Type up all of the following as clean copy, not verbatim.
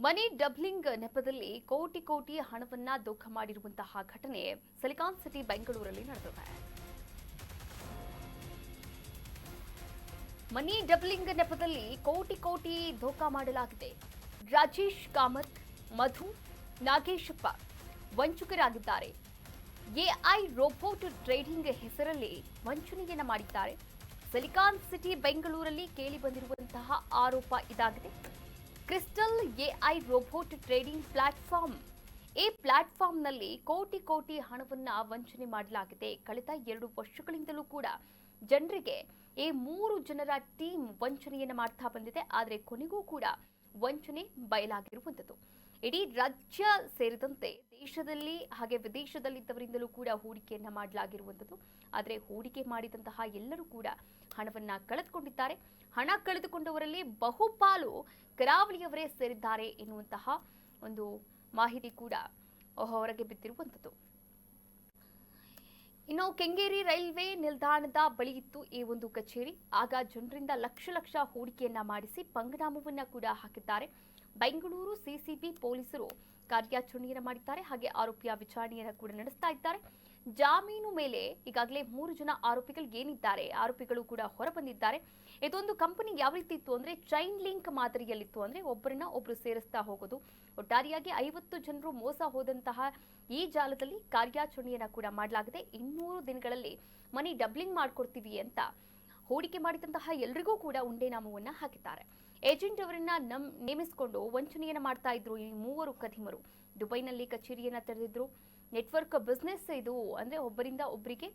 ಮನಿ doubling ನೆಪದಲ್ಲಿ ಕೋಟಿ ಕೋಟಿ ಹಣವನ್ನ ದೋಖ ಮಾಡಿರುವಂತಹ ಘಟನೆ ಸಿಲಿಕಾನ್ ಸಿಟಿ ಬೆಂಗಳೂರಲ್ಲಿ ನಡೆದಿದೆ. ಮನಿ ಡಬ್ಲಿಂಗ್ ನೆಪದಲ್ಲಿ ಕೋಟಿ ಕೋಟಿ ದೋಖ ಮಾಡಲಾಗಿದೆ. ರಾಜೇಶ್ ಕಾಮತ್, ಮಧು, ನಾಗೇಶಪ್ಪ ವಂಚಕರಾಗಿದ್ದಾರೆ. ಎಐ ರೋಬೋಟ್ ಟ್ರೇಡಿಂಗ್ ಹೆಸರಲ್ಲಿ ವಂಚನೆಯನ್ನ ಮಾಡಿದ್ದಾರೆ. ಸಿಲಿಕಾನ್ ಸಿಟಿ ಬೆಂಗಳೂರಲ್ಲಿ ಕೇಳಿ ಬಂದಿರುವಂತಹ ಆರೋಪ ಇದಾಗಿದೆ. Crystal AI robot trading platform. ಈ ಪ್ಲಾಟ್ಫಾರ್ಮ್ನಲ್ಲಿ ಕೋಟಿ ಕೋಟಿ ಹಣವನ್ನ ವಂಚನೆ ಮಾಡಲಾಗಿದೆ. ಕಳೆದ 2 ವರ್ಷಗಳಿಂದಲೂ ಕೂಡ ಜನರಿಗೆ ಈ 3 ಜನರ ಟೀಮ್ ವಂಚನೆಯನ್ನ ಮಾಡ್ತಾ ಬಂದಿದೆ. ಆದರೆ ಕೊನೆಗೂ ಕೂಡ ವಂಚನೆ ಬಯಲಾಗಿರುವಂಥದ್ದು. ಇಡೀ ರಾಜ್ಯ ಸೇರಿದಂತೆ ದೇಶದಲ್ಲಿ ಹಾಗೆ ವಿದೇಶದಲ್ಲಿದ್ದವರಿಂದಲೂ ಕೂಡ ಹೂಡಿಕೆಯನ್ನ ಮಾಡಲಾಗಿರುವಂಥದ್ದು. ಆದರೆ ಹೂಡಿಕೆ ಮಾಡಿದಂತಹ ಎಲ್ಲರೂ ಕೂಡ ಹಣವನ್ನ ಕಳೆದುಕೊಂಡಿದ್ದಾರೆ. ಹಣ ಕಳೆದುಕೊಂಡವರಲ್ಲಿ ಬಹುಪಾಲು ಕರಾವಳಿಯವರೇ ಸೇರಿದ್ದಾರೆ ಎನ್ನುವಂತಹ ಒಂದು ಮಾಹಿತಿ ಕೂಡ ಹೊರಗೆ ಬಿದ್ದಿರುವಂಥದ್ದು. ಇನ್ನು ಕೆಂಗೇರಿ ರೈಲ್ವೆ ನಿಲ್ದಾಣದ ಬಳಿ ಇತ್ತು ಈ ಒಂದು ಕಚೇರಿ. ಆಗ ಜನರಿಂದ ಲಕ್ಷ ಹೂಡಿಕೆಯನ್ನ ಮಾಡಿಸಿ ಪಂಗನಾಮವನ್ನ ಕೂಡ ಹಾಕಿದ್ದಾರೆ. ಬೆಂಗಳೂರು ಸಿಸಿಬಿ ಪೊಲೀಸರು ಕಾರ್ಯಾಚರಣೆಯನ್ನು ಮಾಡಿದ್ದಾರೆ. ಹಾಗೆ ಆರೋಪಿಯ ವಿಚಾರಣೆಯನ್ನು ಕೂಡ ನಡೆಸ್ತಾ ಇದ್ದಾರೆ. ಜಾಮೀನು ಮೇಲೆ ಈಗಾಗಲೇ 3 ಜನ ಆರೋಪಿಗಳು ಏನಿದ್ದಾರೆ, ಆರೋಪಿಗಳು ಕೂಡ ಹೊರಬಂದಿದ್ದಾರೆ. ಇದೊಂದು ಕಂಪನಿ ಯಾವ ರೀತಿ ಇತ್ತು ಅಂದ್ರೆ ಚೈನ್ ಲಿಂಕ್ ಮಾದರಿಯಲ್ಲಿತ್ತು. ಅಂದ್ರೆ ಒಬ್ಬರನ್ನ ಒಬ್ರು ಸೇರಿಸ್ತಾ ಹೋಗೋದು. ಒಟ್ಟಾರೆಯಾಗಿ 50 ಜನರು ಮೋಸ ಹೋದಂತಹ ಈ ಜಾಲದಲ್ಲಿ ಕಾರ್ಯಾಚರಣೆಯನ್ನ ಕೂಡ ಮಾಡಲಾಗಿದೆ. 200 ದಿನಗಳಲ್ಲಿ ಮನಿ ಡಬ್ಲಿಂಗ್ ಮಾಡ್ಕೊಡ್ತೀವಿ ಅಂತ ಹೂಡಿಕೆ ಮಾಡಿದಂತಹ ಎಲ್ರಿಗೂ ಕೂಡ ಉಂಡೆ ನಾಮವನ್ನ ಹಾಕಿದ್ದಾರೆ. ಏಜೆಂಟ್ ಅವರನ್ನ ನೇಮಿಸಿಕೊಂಡು ವಂಚನೆಯನ್ನ ಮಾಡ್ತಾ ಇದ್ರು ಈ 3 ಕದಿಮರು. ದುಬೈನಲ್ಲಿ ಕಚೇರಿಯನ್ನ ತೆರೆದಿದ್ರು. ನೆಟ್ವರ್ಕ್ ಬಿಸ್ನೆಸ್ ಇದು ಅಂದ್ರೆ ಒಬ್ಬರಿಂದ ಒಬ್ಬರಿಗೆ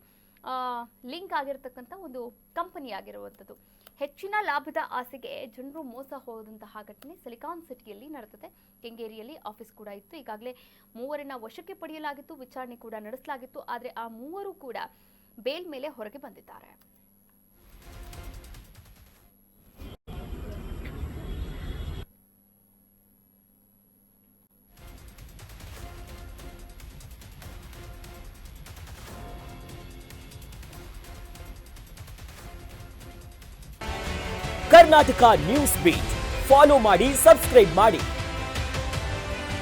ಲಿಂಕ್ ಆಗಿರತಕ್ಕಂಥ ಒಂದು ಕಂಪನಿ ಆಗಿರುವಂಥದ್ದು. ಹೆಚ್ಚಿನ ಲಾಭದ ಆಸೆಗೆ ಜನರು ಮೋಸ ಹೋದಂತಹ ಘಟನೆ ಸಿಲಿಕಾನ್ ಸಿಟಿಯಲ್ಲಿ ನಡೆದಿದೆ. ಕೆಂಗೇರಿಯಲ್ಲಿ ಆಫೀಸ್ ಕೂಡ ಇತ್ತು. ಈಗಾಗಲೇ 3ರನ್ನ ವಶಕ್ಕೆ ಪಡೆಯಲಾಗಿತ್ತು. ವಿಚಾರಣೆ ಕೂಡ ನಡೆಸಲಾಗಿತ್ತು. ಆದರೆ ಆ 3 ಕೂಡ ಬೇಲ್ ಮೇಲೆ ಹೊರಗೆ ಬಂದಿದ್ದಾರೆ. ಕರ್ನಾಟಕ ನ್ಯೂಸ್ ಬೀಟ್ ಫಾಲೋ ಮಾಡಿ, ಸಬ್ಸ್ಕ್ರೈಬ್ ಮಾಡಿ.